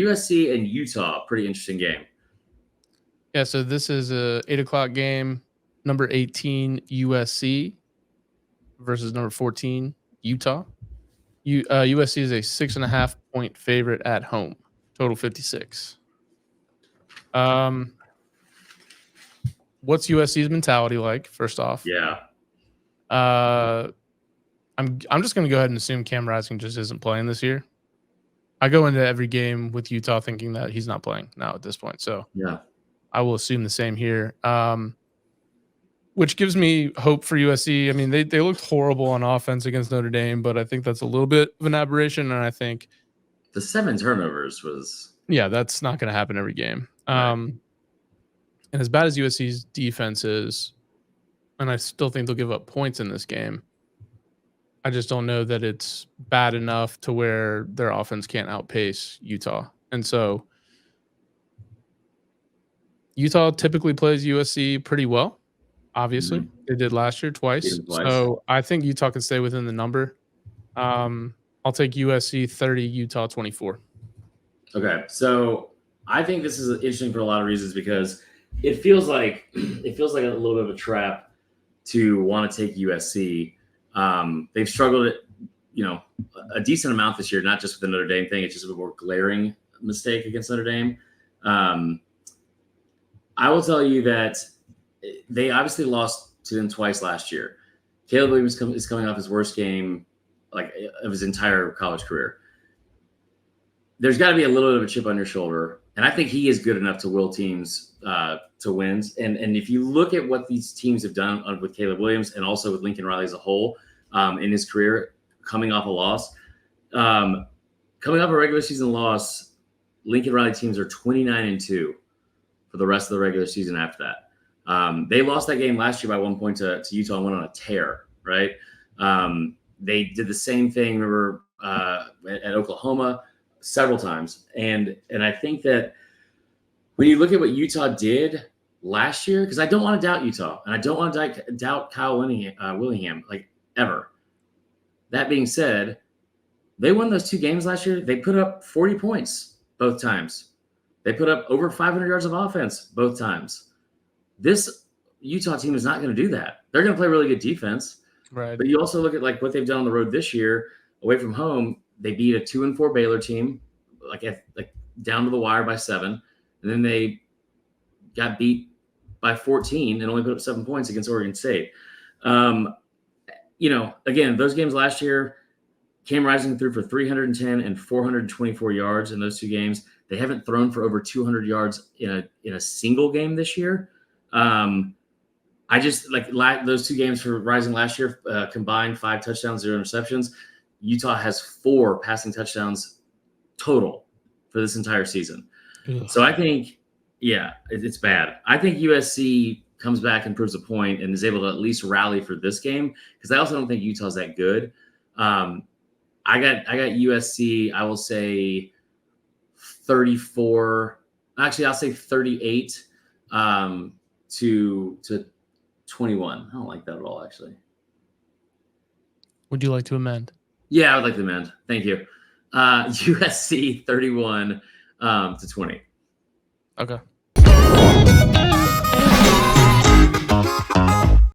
USC and Utah, pretty interesting game. Yeah, so this is a 8:00 game. Number 18 USC versus number 14 Utah. USC is a 6.5 point favorite at home. Total 56. What's USC's mentality like? First off, Yeah. I'm just going to go ahead and assume Cam Rising just isn't playing this year. I go into every game with Utah thinking that he's not playing now at this point, so yeah, I will assume the same here. Which gives me hope for USC. I mean, they looked horrible on offense against Notre Dame, but I think that's a little bit of an aberration, and I think the 7 turnovers was that's not going to happen every game. Right. And as bad as USC's defense is, and I still think they'll give up points in this game, I just don't know that it's bad enough to where their offense can't outpace Utah. And so Utah typically plays USC pretty well. Obviously, they did last year twice. So I think Utah can stay within the number. I'll take USC 30, Utah 24. Okay, so I think this is interesting for a lot of reasons because it feels like a little bit of a trap to want to take USC. They've struggled a decent amount this year, not just with the Notre Dame thing. It's just a more glaring mistake against Notre Dame. I will tell you that they obviously lost to them twice last year. Caleb Williams is coming off his worst game of his entire college career. There's got to be a little bit of a chip on your shoulder, and I think he is good enough to will teams to wins. And if you look at what these teams have done with Caleb Williams and also with Lincoln Riley as a whole in his career, coming off a loss, coming off a regular season loss, Lincoln Riley teams are 29-2 for the rest of the regular season after that. They lost that game last year by 1 point to Utah and went on a tear, right? They did the same thing, remember, at Oklahoma several times. And I think that when you look at what Utah did last year, because I don't want to doubt Utah, and I don't want to doubt Kyle Willingham, ever. That being said, they won those 2 games last year. They put up 40 points both times. They put up over 500 yards of offense both times. This Utah team is not going to do that. They're going to play really good defense. Right. But you also look at what they've done on the road this year, away from home. They beat a 2-4 Baylor team, down to the wire by 7, and then they got beat by 14 and only put up 7 points against Oregon State. Again, those games last year, Cam Rising threw for 310 and 424 yards in those 2 games. They haven't thrown for over 200 yards in a single game this year. I just those 2 games for Rising last year, combined 5 touchdowns, 0 interceptions. Utah has 4 passing touchdowns total for this entire season. Ugh. So I think, it's bad. I think USC comes back and proves a point and is able to at least rally for this game because I also don't think Utah's that good. I got USC. I will say 34. Actually, I'll say 38 to 21. I don't like that at all, actually. Would you like to amend? Yeah, I would like to amend. Thank you. USC 31 to 20. Okay.